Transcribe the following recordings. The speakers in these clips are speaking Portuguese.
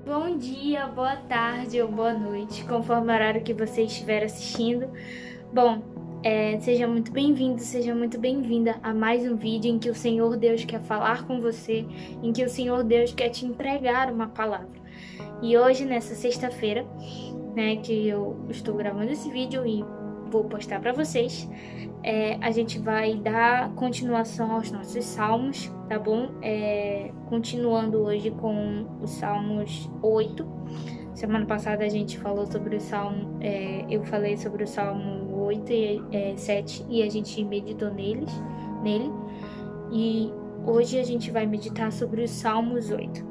Bom dia, boa tarde ou boa noite, conforme o horário que você estiver assistindo. Bom, seja muito bem-vindo, seja muito bem-vinda a mais um vídeo em que o Senhor Deus quer falar com você, em que o Senhor Deus quer te entregar uma palavra. E hoje, nessa sexta-feira, né, que eu estou gravando esse vídeo e vou postar para vocês, a gente vai dar continuação aos nossos salmos, tá bom? Continuando hoje com os salmos 8. Semana passada a gente falou sobre o salmo, eu falei sobre o salmo 8 e 7 e a gente meditou nele. E hoje a gente vai meditar sobre os salmos 8,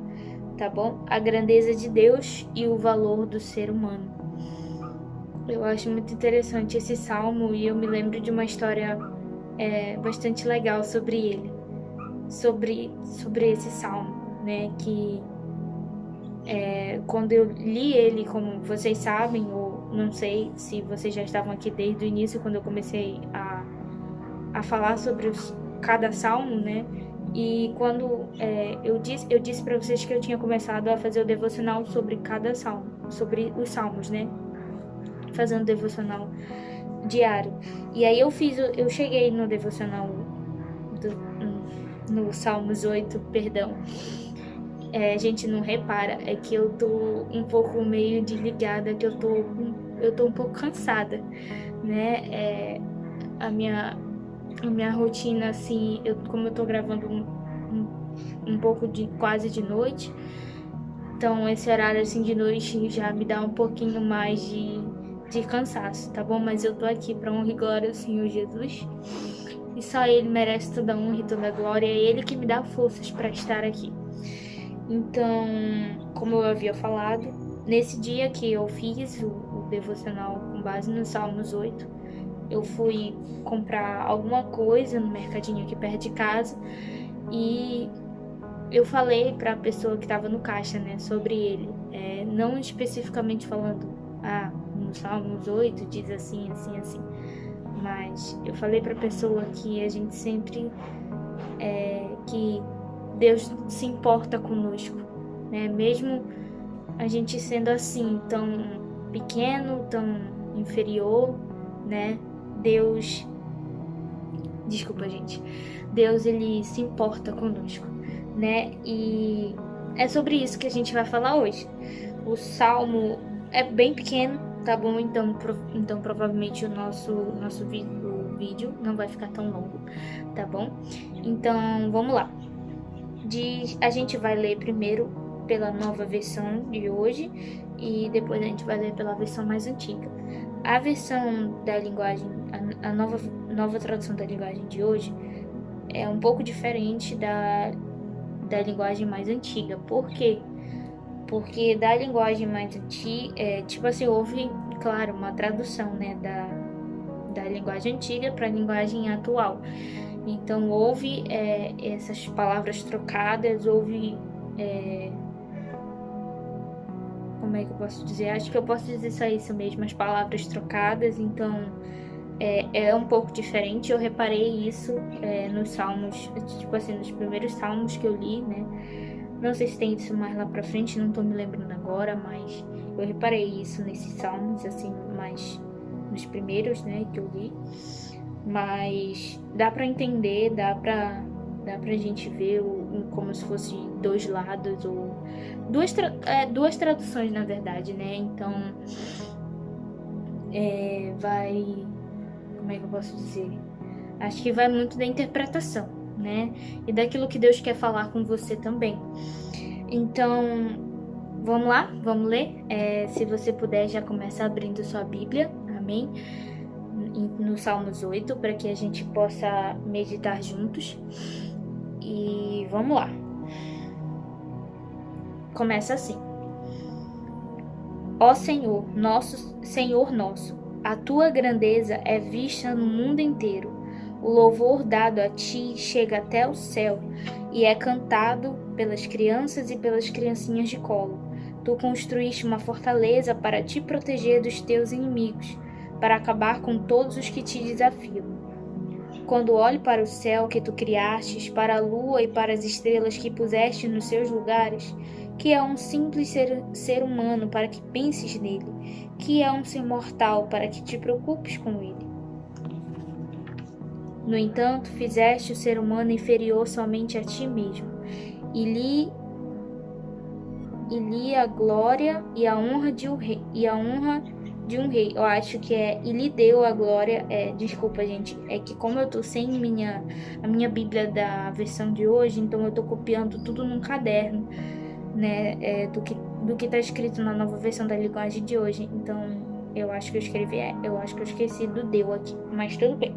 tá bom? A grandeza de Deus e o valor do ser humano. Eu acho muito interessante esse salmo e eu me lembro de uma história bastante legal sobre ele, sobre esse salmo, né? Que quando eu li ele, como vocês sabem, ou não sei se vocês já estavam aqui desde o início, quando eu comecei a falar sobre cada salmo, né? E quando eu disse para vocês que eu tinha começado a fazer o devocional sobre cada salmo, sobre os salmos, né? Fazendo devocional diário. E aí eu cheguei no devocional no Salmos 8, perdão. A gente não repara, é que eu tô um pouco meio desligada, que eu tô um pouco cansada, né? A minha rotina, assim, como eu tô gravando um pouco de quase de noite, então esse horário assim de noite já me dá um pouquinho mais de cansaço, tá bom? Mas eu tô aqui pra honra e glória ao Senhor Jesus. E só Ele merece toda a honra e toda a glória. É Ele que me dá forças para estar aqui. Então, como eu havia falado, nesse dia que eu fiz o devocional com base no Salmos 8, eu fui comprar alguma coisa no mercadinho aqui perto de casa e eu falei para a pessoa que estava no caixa, né, sobre ele. Não especificamente falando, no Salmos 8 diz assim, assim, assim. Mas eu falei para a pessoa que a gente sempre, que Deus se importa conosco, né? Mesmo a gente sendo assim, tão pequeno, tão inferior, né? Desculpa, gente. Deus, ele se importa conosco, né? E é sobre isso que a gente vai falar hoje. O salmo é bem pequeno, tá bom? Então provavelmente o vídeo não vai ficar tão longo, tá bom? Então, vamos lá. A gente vai ler primeiro pela nova versão de hoje e depois a gente vai ler pela versão mais antiga. A versão da linguagem, a nova tradução da linguagem de hoje é um pouco diferente da linguagem mais antiga. Por quê? Porque da linguagem mais antiga, tipo assim, houve, claro, uma tradução, né, da linguagem antiga para a linguagem atual. Então, houve essas palavras trocadas, houve... como é que eu posso dizer? Acho que eu posso dizer só isso mesmo, as palavras trocadas. Então, é um pouco diferente. Eu reparei isso nos salmos, tipo assim, nos primeiros salmos que eu li, né? Não sei se tem isso mais lá pra frente, não tô me lembrando agora, mas eu reparei isso nesses salmos, assim, mais nos primeiros, né, que eu li. Mas dá pra entender, dá pra gente ver como se fosse dois lados, ou duas traduções, na verdade, né? Então, como é que eu posso dizer? Acho que vai muito da interpretação, né? E daquilo que Deus quer falar com você também. Então, vamos lá? Vamos ler? Se você puder, já começa abrindo sua Bíblia, amém? No Salmos 8, para que a gente possa meditar juntos. E vamos lá. Começa assim. Ó Senhor nosso, a tua grandeza é vista no mundo inteiro. O louvor dado a ti chega até o céu e é cantado pelas crianças e pelas criancinhas de colo. Tu construíste uma fortaleza para te proteger dos teus inimigos, para acabar com todos os que te desafiam. Quando olho para o céu que tu criastes, para a lua e para as estrelas que puseste nos seus lugares, que é um simples ser humano para que penses nele, que é um ser mortal para que te preocupes com ele. No entanto, fizeste o ser humano inferior somente a ti mesmo, e lhe a glória e a honra de um rei, Eu acho que e lhe deu a glória, desculpa, gente, é que como eu tô sem a minha Bíblia da versão de hoje, então eu tô copiando tudo num caderno, né, do que tá escrito na nova versão da linguagem de hoje. Então, eu acho que eu esqueci do deu aqui, mas tudo bem.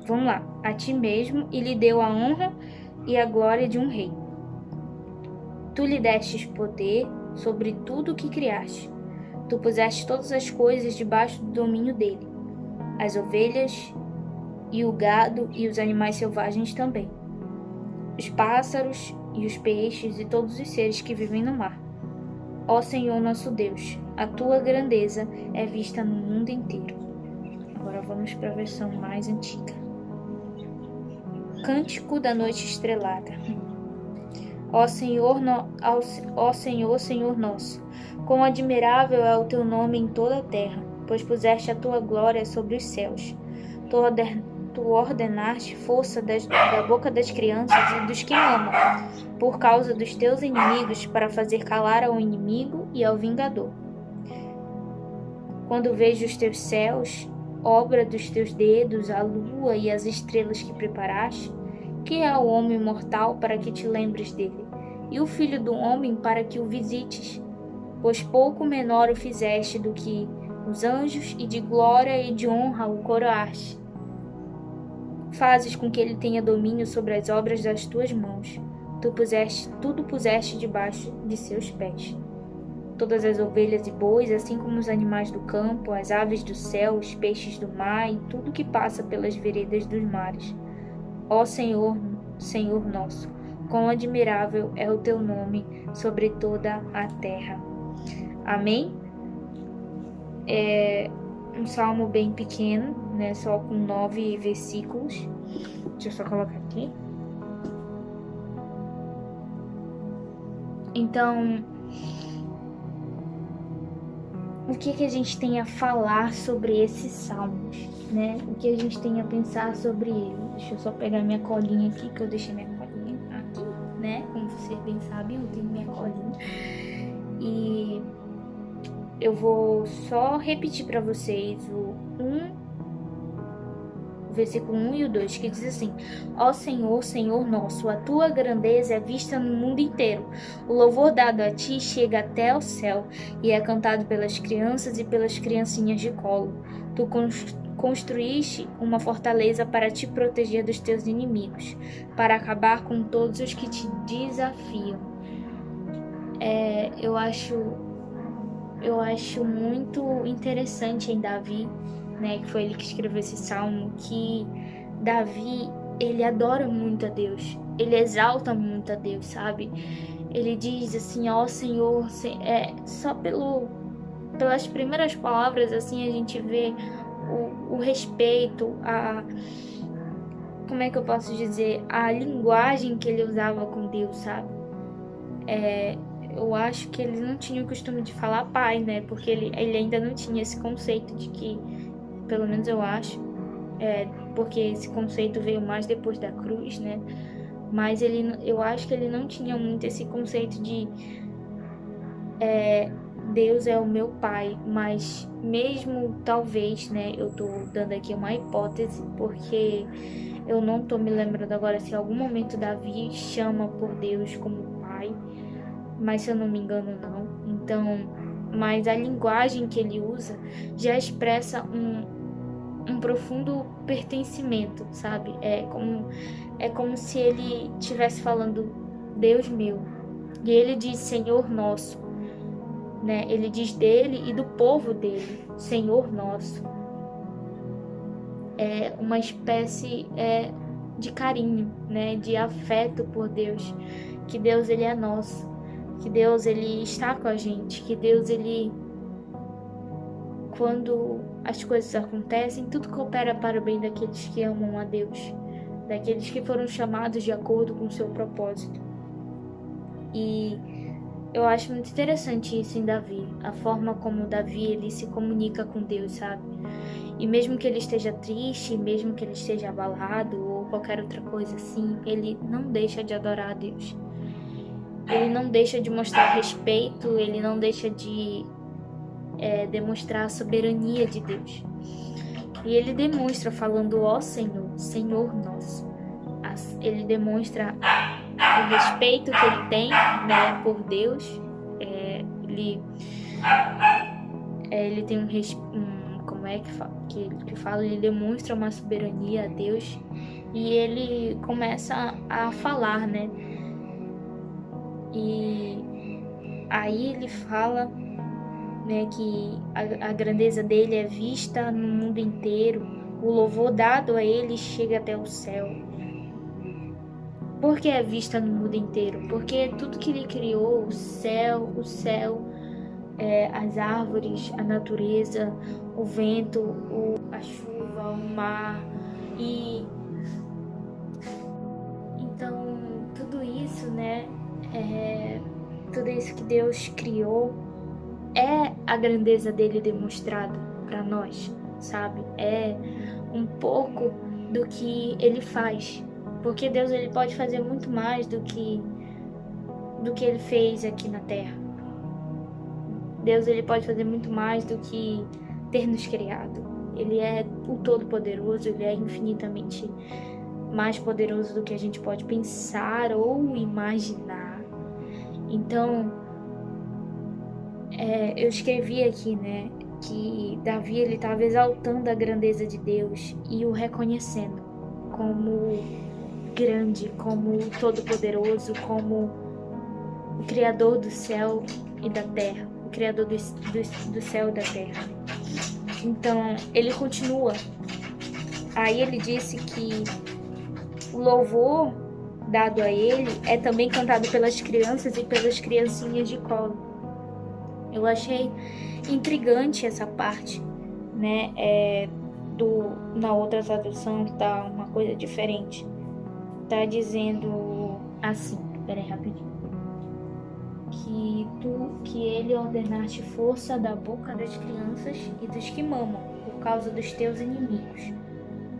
Vamos lá. A ti mesmo, e lhe deu a honra e a glória de um rei. Tu lhe destes poder sobre tudo o que criaste. Tu puseste todas as coisas debaixo do domínio dele, as ovelhas e o gado e os animais selvagens também, os pássaros e os peixes e todos os seres que vivem no mar. Ó Senhor nosso Deus, a tua grandeza é vista no mundo inteiro. Agora vamos para a versão mais antiga. Cântico da noite estrelada. Ó Senhor, Senhor nosso, quão admirável é o teu nome em toda a terra, pois puseste a tua glória sobre os céus. Tu ordenaste força da boca das crianças e dos que amam, por causa dos teus inimigos, para fazer calar ao inimigo e ao vingador. Quando vejo os teus céus, obra dos teus dedos, a lua e as estrelas que preparaste, que é o homem mortal para que te lembres dele, e o filho do homem para que o visites? Pois pouco menor o fizeste do que os anjos, e de glória e de honra o coroaste. Fazes com que ele tenha domínio sobre as obras das tuas mãos. Tudo puseste debaixo de seus pés. Todas as ovelhas e bois, assim como os animais do campo, as aves do céu, os peixes do mar e tudo que passa pelas veredas dos mares. Ó Senhor, Senhor nosso, quão admirável é o teu nome sobre toda a terra. Amém? É um salmo bem pequeno, né? Só com 9 versículos. Deixa eu só colocar aqui. Então, o que a gente tem a falar sobre esses salmos, né? O que a gente tem a pensar sobre ele? Deixa eu só pegar minha colinha aqui, que eu deixei minha colinha aqui, né? Como vocês bem sabem, eu tenho minha colinha. E eu vou só repetir para vocês o versículo 1 e o 2, que diz assim: Ó Senhor, Senhor nosso, a tua grandeza é vista no mundo inteiro. O louvor dado a ti chega até o céu e é cantado pelas crianças e pelas criancinhas de colo. Tu construíste uma fortaleza para te proteger dos teus inimigos, para acabar com todos os que te desafiam. Eu acho muito interessante em Davi, né, que foi ele que escreveu esse salmo, que Davi, ele adora muito a Deus, ele exalta muito a Deus, sabe? Ele diz assim: ó Senhor, só pelas primeiras palavras, assim, a gente vê o respeito, como é que eu posso dizer, a linguagem que ele usava com Deus, sabe? Eu acho que ele não tinha o costume de falar pai, né? Porque ele ainda não tinha esse conceito de que, pelo menos eu acho, porque esse conceito veio mais depois da cruz, né? Mas eu acho que ele não tinha muito esse conceito de Deus é o meu pai, mas mesmo talvez, né? Eu tô dando aqui uma hipótese, porque eu não tô me lembrando agora se em algum momento Davi chama por Deus como pai, mas se eu não me engano não. Então, mas a linguagem que ele usa já expressa um profundo pertencimento, sabe? É como se ele estivesse falando Deus meu. E ele diz Senhor nosso, né? Ele diz dele e do povo dele, Senhor nosso. É uma espécie de carinho, né? De afeto por Deus, que Deus ele é nosso, que Deus ele está com a gente, que Deus ele quando as coisas acontecem, tudo coopera para o bem daqueles que amam a Deus, daqueles que foram chamados de acordo com o seu propósito. E eu acho muito interessante isso em Davi, a forma como Davi ele se comunica com Deus, sabe? E mesmo que ele esteja triste, mesmo que ele esteja abalado ou qualquer outra coisa assim, ele não deixa de adorar a Deus. Ele não deixa de mostrar respeito, ele não deixa de demonstrar a soberania de Deus. E ele demonstra falando, ó Senhor, Senhor nosso. Ele demonstra o respeito que ele tem, né, por Deus. Ele tem como é que fala? Ele demonstra uma soberania a Deus e ele começa a falar, né? E aí ele fala, né, que a grandeza dele é vista no mundo inteiro, o louvor dado a ele chega até o céu. Por que é vista no mundo inteiro? Porque tudo que ele criou, o céu, as árvores, a natureza, o vento, a chuva, o mar, e então tudo isso, né, tudo isso que Deus criou é a grandeza dele demonstrada para nós, sabe? É um pouco do que ele faz, porque Deus ele pode fazer muito mais do que ele fez aqui na Terra. Deus ele pode fazer muito mais do que ter nos criado. Ele é o Todo-Poderoso, ele é infinitamente mais poderoso do que a gente pode pensar ou imaginar. Então, eu escrevi aqui, né, que Davi ele estava exaltando a grandeza de Deus e o reconhecendo como grande, como todo-poderoso, como o Criador do céu e da terra, o Criador do céu e da terra. Então, ele continua. Aí ele disse que o louvor dado a ele é também cantado pelas crianças e pelas criancinhas de colo. Eu achei intrigante essa parte, né? Na outra tradução tá uma coisa diferente. Tá dizendo assim, peraí rapidinho. Que ele ordenaste força da boca das crianças e dos que mamam, por causa dos teus inimigos,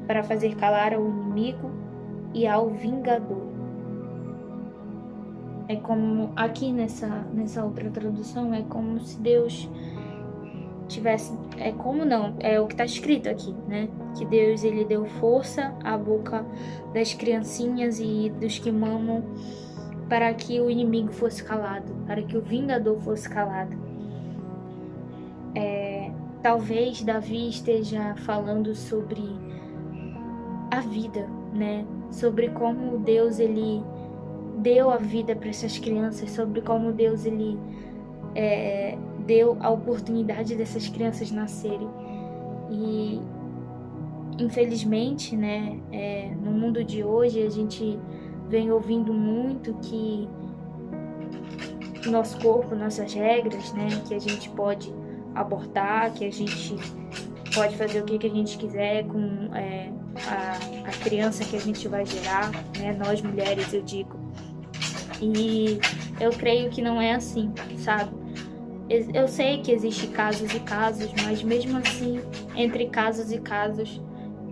para fazer calar ao inimigo e ao vingador. É como aqui nessa outra tradução, é como se Deus tivesse, é o que está escrito aqui, né? Que Deus ele deu força à boca das criancinhas e dos que mamam para que o inimigo fosse calado, para que o vingador fosse calado. Talvez Davi esteja falando sobre a vida, né? Sobre como Deus ele deu a vida para essas crianças, sobre como Deus ele deu a oportunidade dessas crianças nascerem. E infelizmente, né, no mundo de hoje a gente vem ouvindo muito que nosso corpo, nossas regras, né, que a gente pode abortar, que a gente pode fazer o que a gente quiser com a criança que a gente vai gerar, né, nós mulheres eu digo. E eu creio que não é assim, sabe? Eu sei que existem casos e casos, mas mesmo assim, entre casos e casos,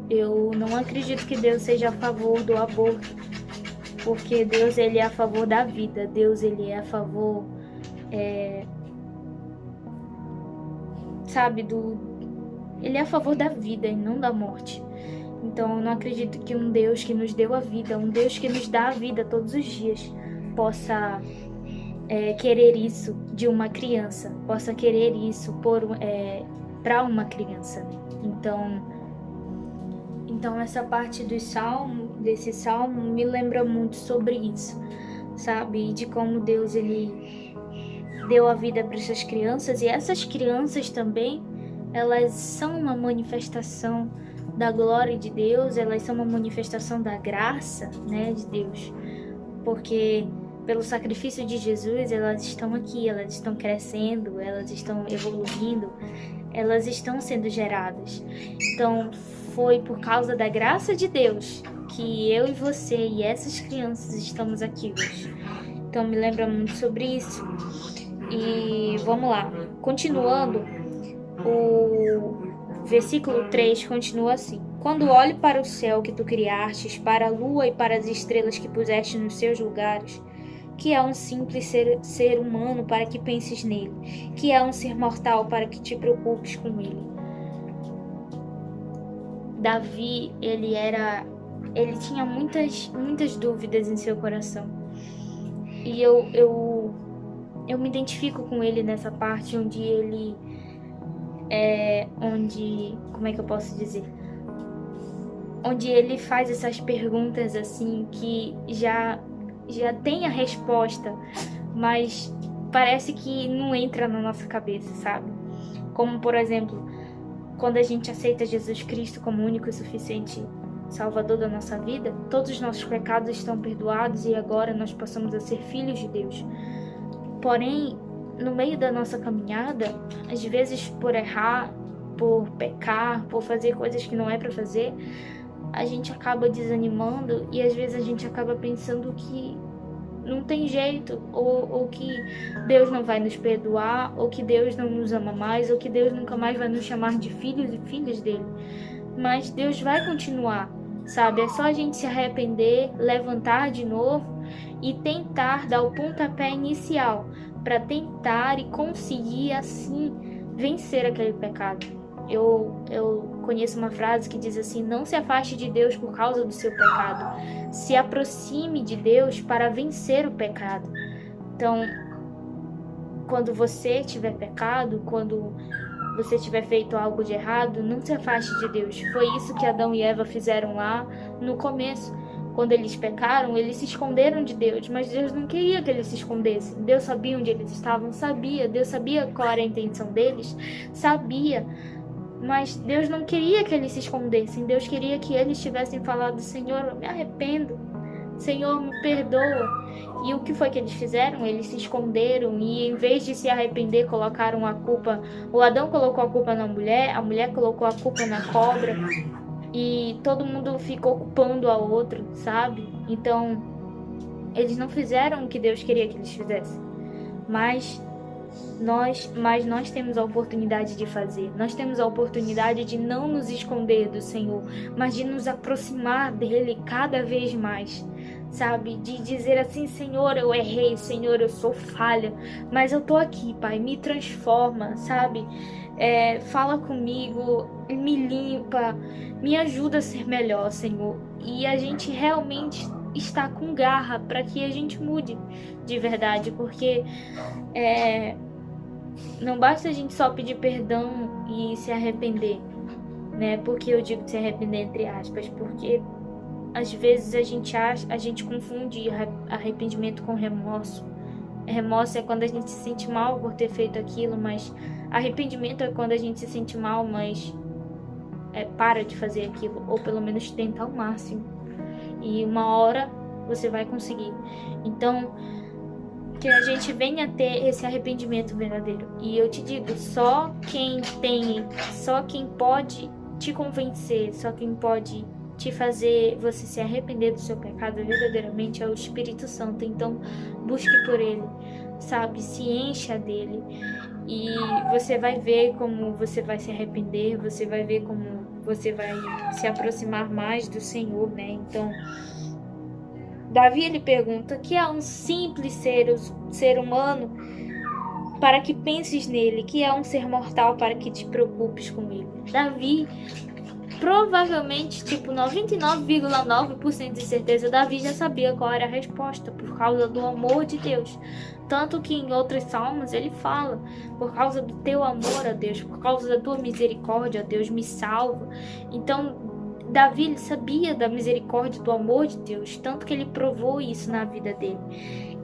eu não acredito que Deus seja a favor do aborto, porque Deus ele é a favor da vida, Deus ele é a favor, ele é a favor da vida e não da morte. Então eu não acredito que um Deus que nos deu a vida, um Deus que nos dá a vida todos os dias, possa querer isso de uma criança, possa querer isso para uma criança. Então essa parte desse salmo me lembra muito sobre isso, sabe? De como Deus ele deu a vida para essas crianças, e essas crianças também, elas são uma manifestação da glória de Deus, elas são uma manifestação da graça, né, de Deus, porque pelo sacrifício de Jesus, elas estão aqui, elas estão crescendo, elas estão evoluindo, elas estão sendo geradas. Então, foi por causa da graça de Deus que eu e você e essas crianças estamos aqui hoje. Então, me lembra muito sobre isso. E vamos lá. Continuando, o versículo 3 continua assim: Quando olho para o céu que tu criastes, para a lua e para as estrelas que puseste nos seus lugares, que é um simples ser humano para que penses nele, que é um ser mortal para que te preocupes com ele. Davi, ele tinha muitas dúvidas em seu coração. E eu me identifico com ele nessa parte onde ele como é que eu posso dizer? Onde ele faz essas perguntas assim que já tem a resposta, mas parece que não entra na nossa cabeça, sabe? Como, por exemplo, quando a gente aceita Jesus Cristo como único e suficiente Salvador da nossa vida, todos os nossos pecados estão perdoados e agora nós passamos a ser filhos de Deus. Porém, no meio da nossa caminhada, às vezes por errar, por pecar, por fazer coisas que não é para fazer, a gente acaba desanimando e às vezes a gente acaba pensando que não tem jeito, ou que Deus não vai nos perdoar, ou que Deus não nos ama mais, ou que Deus nunca mais vai nos chamar de filhos e filhas dele. Mas Deus vai continuar, sabe? É só a gente se arrepender, levantar de novo e tentar dar o pontapé inicial para tentar e conseguir assim vencer aquele pecado. Eu conheço uma frase que diz assim: não se afaste de Deus por causa do seu pecado, se aproxime de Deus para vencer o pecado. Então, quando você tiver pecado, quando você tiver feito algo de errado, não se afaste de Deus. Foi isso que Adão e Eva fizeram lá no começo. Quando eles pecaram, eles se esconderam de Deus, mas Deus não queria que eles se escondessem. Deus sabia onde eles estavam, sabia. Deus sabia qual era a intenção deles, sabia. Mas Deus não queria que eles se escondessem. Deus queria que eles tivessem falado: Senhor, eu me arrependo. Senhor, me perdoa. E o que foi que eles fizeram? Eles se esconderam e, em vez de se arrepender, colocaram a culpa. O Adão colocou a culpa na mulher, a mulher colocou a culpa na cobra. E todo mundo ficou culpando a outro, sabe? Então, eles não fizeram o que Deus queria que eles fizessem. Mas nós temos a oportunidade de fazer. Nós temos a oportunidade de não nos esconder do Senhor, mas de nos aproximar dele cada vez mais, sabe? De dizer assim: Senhor, eu errei, Senhor, eu sou falha, mas eu tô aqui, Pai, me transforma, sabe? Fala comigo, me limpa, me ajuda a ser melhor, Senhor. E a gente realmente está com garra para que a gente mude de verdade, porque não basta a gente só pedir perdão e se arrepender, né? Porque eu digo se arrepender entre aspas, porque às vezes a gente confunde arrependimento com remorso. Remorso é quando a gente se sente mal por ter feito aquilo, mas arrependimento é quando a gente se sente mal, mas para de fazer aquilo, ou pelo menos tenta ao máximo. E uma hora você vai conseguir. Então, que a gente venha a ter esse arrependimento verdadeiro. E eu te digo, só quem pode te convencer, só quem pode te fazer você se arrepender do seu pecado verdadeiramente é o Espírito Santo. Então, busque por ele, sabe? Se encha dele. E você vai ver como você vai se arrepender, você vai ver como você vai se aproximar mais do Senhor, né? Então, Davi, ele pergunta: que é um simples ser humano para que penses nele, que é um ser mortal para que te preocupes com ele. Davi, provavelmente, 99,9% de certeza, Davi já sabia qual era a resposta, por causa do amor de Deus. Tanto que em outros salmos ele fala: por causa do teu amor, ó Deus, por causa da tua misericórdia, ó Deus, me salva. Então, Davi, ele sabia da misericórdia, do amor de Deus, tanto que ele provou isso na vida dele.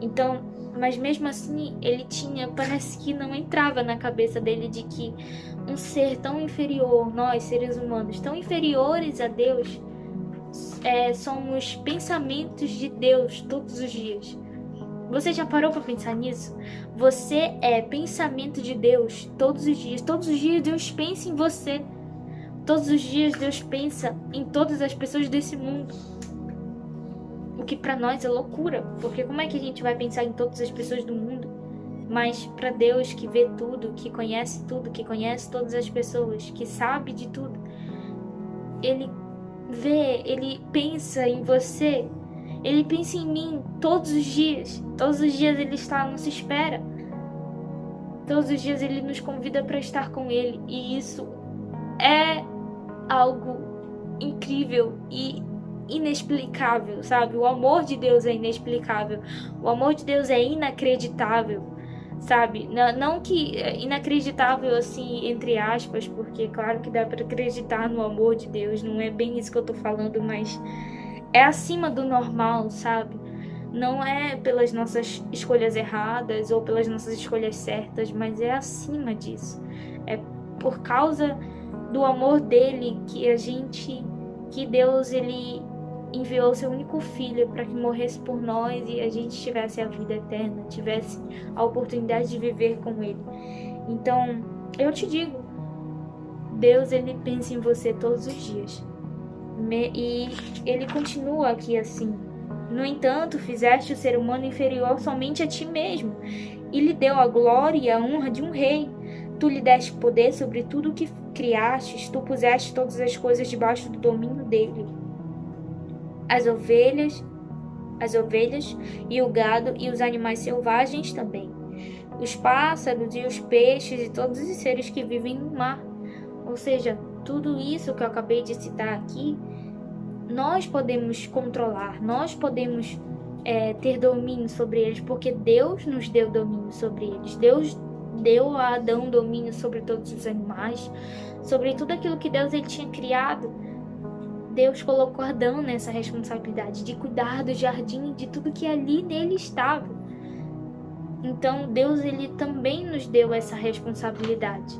Então, mas mesmo assim, parece que não entrava na cabeça dele de que um ser tão inferior, nós seres humanos, tão inferiores a Deus, somos pensamentos de Deus todos os dias. Você já parou para pensar nisso? Você é pensamento de Deus todos os dias. Todos os dias Deus pensa em você. Todos os dias Deus pensa em todas as pessoas desse mundo. O que para nós é loucura, porque como é que a gente vai pensar em todas as pessoas do mundo? Mas para Deus, que vê tudo, que conhece tudo, que conhece todas as pessoas, que sabe de tudo, Ele vê, Ele pensa em você, Ele pensa em mim todos os dias. Todos os dias Ele está à nossa espera. Todos os dias Ele nos convida para estar com Ele. E isso é algo incrível e inexplicável, sabe? O amor de Deus é inexplicável. O amor de Deus é inacreditável, sabe? Não que inacreditável assim, entre aspas, porque claro que dá para acreditar no amor de Deus, não é bem isso que eu tô falando, mas é acima do normal, sabe? Não é pelas nossas escolhas erradas ou pelas nossas escolhas certas, mas é acima disso. É por causa do amor dele que Deus, ele enviou seu único filho para que morresse por nós e a gente tivesse a vida eterna, tivesse a oportunidade de viver com ele. Então, eu te digo, Deus, ele pensa em você todos os dias. E ele continua aqui assim: no entanto, fizeste o ser humano inferior somente a ti mesmo, e lhe deu a glória e a honra de um rei. Tu lhe deste poder sobre tudo o que criastes, tu puseste todas as coisas debaixo do domínio dele. As ovelhas e o gado e os animais selvagens também, os pássaros e os peixes e todos os seres que vivem no mar. Ou seja, tudo isso que eu acabei de citar aqui, nós podemos controlar, nós podemos ter domínio sobre eles, porque Deus nos deu domínio sobre eles. Deus deu a Adão domínio sobre todos os animais, sobre tudo aquilo que Deus ele tinha criado. Deus colocou Adão nessa responsabilidade de cuidar do jardim e de tudo que ali nele estava. Então Deus ele também nos deu essa responsabilidade.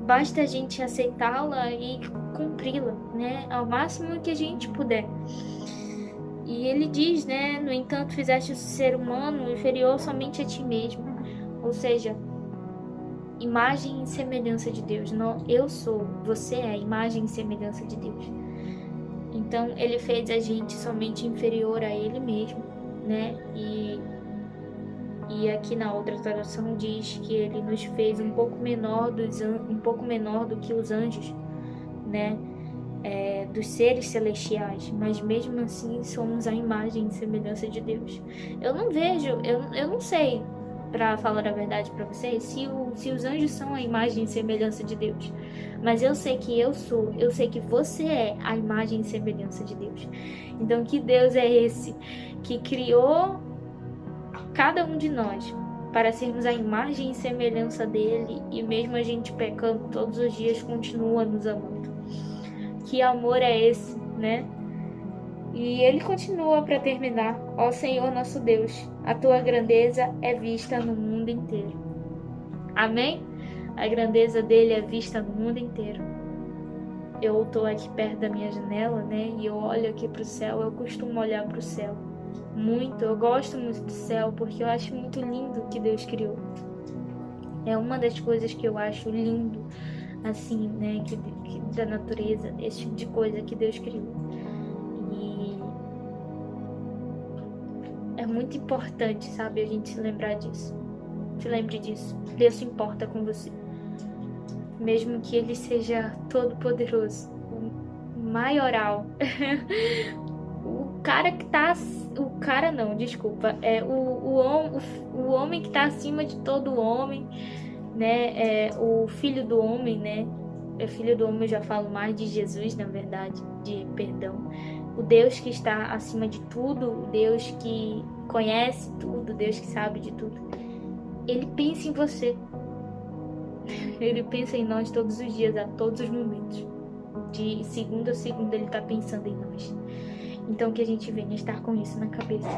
Basta a gente aceitá-la e cumpri-la, né, ao máximo que a gente puder. E ele diz, né, no entanto, fizeste o ser humano inferior somente a ti mesmo. Ou seja, imagem e semelhança de Deus. Não, eu sou, você é a imagem e semelhança de Deus. Então, ele fez a gente somente inferior a ele mesmo, né? E aqui na outra tradução diz que ele nos fez um pouco menor do que os anjos, né? Dos seres celestiais, mas mesmo assim somos a imagem e semelhança de Deus. Eu não vejo, eu não sei, para falar a verdade para vocês, se os anjos são a imagem e semelhança de Deus, mas eu sei que eu sei que você é a imagem e semelhança de Deus. Então, que Deus é esse que criou cada um de nós para sermos a imagem e semelhança dele, e mesmo a gente pecando todos os dias, continua nos amando. Que amor é esse, né? E ele continua para terminar: ó Senhor nosso Deus, a tua grandeza é vista no mundo inteiro. Amém? A grandeza dele é vista no mundo inteiro. Eu estou aqui perto da minha janela, né? E eu olho aqui para o céu. Eu costumo olhar para o céu muito. Eu gosto muito do céu porque eu acho muito lindo o que Deus criou. É uma das coisas que eu acho lindo, assim, né? Da natureza, esse tipo de coisa que Deus criou. É muito importante, sabe, a gente se lembrar disso. Se lembre disso. Deus se importa com você. Mesmo que ele seja todo poderoso, maioral. O homem que tá acima de todo homem, né? O filho do homem, né? Filho do homem, eu já falo mais de Jesus, na verdade, o Deus que está acima de tudo, o Deus que conhece tudo, o Deus que sabe de tudo. Ele pensa em você. Ele pensa em nós todos os dias, a todos os momentos. De segunda a segunda ele está pensando em nós. Então que a gente venha estar com isso na cabeça.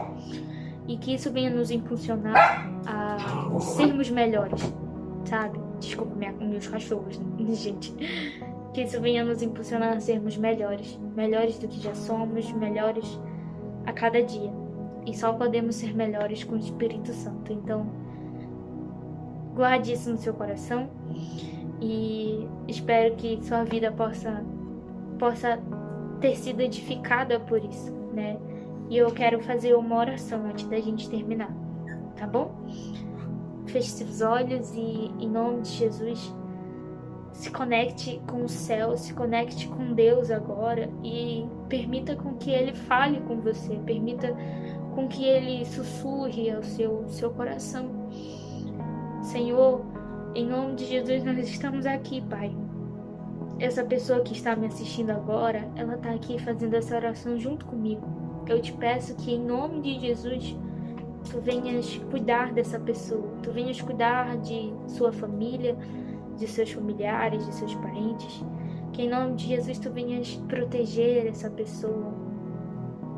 E que isso venha nos impulsionar a sermos melhores, sabe? Desculpa meus cachorros, né, gente? Que isso venha nos impulsionar a sermos melhores. Melhores do que já somos, melhores a cada dia. E só podemos ser melhores com o Espírito Santo. Então, guarde isso no seu coração e espero que sua vida possa ter sido edificada por isso, né? E eu quero fazer uma oração antes da gente terminar, tá bom? Feche seus olhos e, em nome de Jesus, se conecte com o céu, se conecte com Deus agora e permita com que Ele fale com você, permita com que Ele sussurre ao seu coração. Senhor, em nome de Jesus, nós estamos aqui, Pai. Essa pessoa que está me assistindo agora, ela está aqui fazendo essa oração junto comigo. Eu te peço que, em nome de Jesus, tu venhas cuidar dessa pessoa, tu venhas cuidar de sua família, de seus familiares, de seus parentes, que em nome de Jesus tu venhas proteger essa pessoa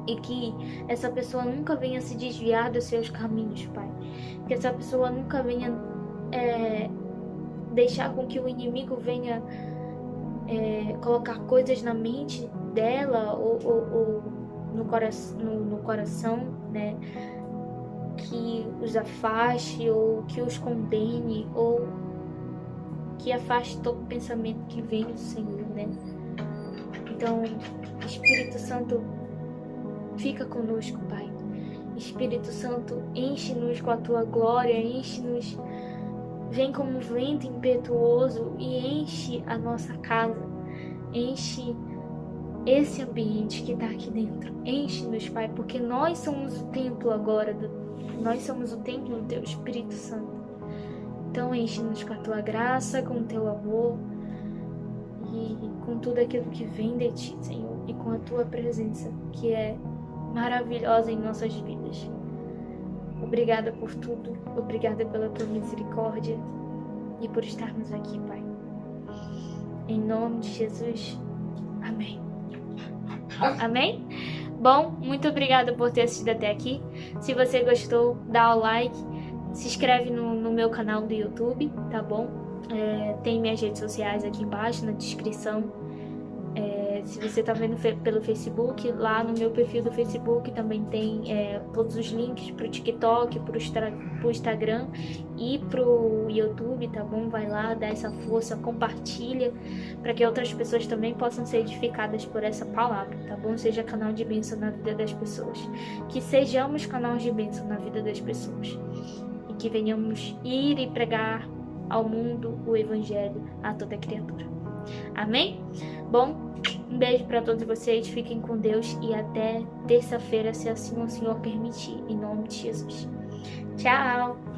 e que essa pessoa nunca venha se desviar dos seus caminhos, Pai, que essa pessoa nunca venha deixar com que o inimigo venha colocar coisas na mente dela ou no coração, né, que os afaste ou que os condene ou que afaste todo pensamento que vem do Senhor, né? Então, Espírito Santo, fica conosco, Pai. Espírito Santo, enche-nos com a Tua glória, enche-nos, vem como um vento impetuoso e enche a nossa casa, enche esse ambiente que está aqui dentro. Enche-nos, Pai, porque nós somos o templo agora, nós somos o templo do Teu Espírito Santo. Então enche-nos com a Tua graça, com o Teu amor e com tudo aquilo que vem de Ti, Senhor, e com a Tua presença, que é maravilhosa em nossas vidas. Obrigada por tudo, obrigada pela Tua misericórdia e por estarmos aqui, Pai. Em nome de Jesus, amém. Amém? Bom, muito obrigada por ter assistido até aqui. Se você gostou, dá o like. Se inscreve no meu canal do YouTube, tá bom? Tem minhas redes sociais aqui embaixo na descrição. Se você tá vendo pelo Facebook, lá no meu perfil do Facebook também tem todos os links pro TikTok, pro Instagram e pro YouTube, tá bom? Vai lá, dá essa força, compartilha, para que outras pessoas também possam ser edificadas por essa palavra, tá bom? Seja canal de bênção na vida das pessoas. Que sejamos canal de bênção na vida das pessoas. E que venhamos ir e pregar ao mundo o Evangelho a toda criatura. Amém? Bom, um beijo para todos vocês, fiquem com Deus e até terça-feira, se assim o Senhor permitir, em nome de Jesus. Tchau!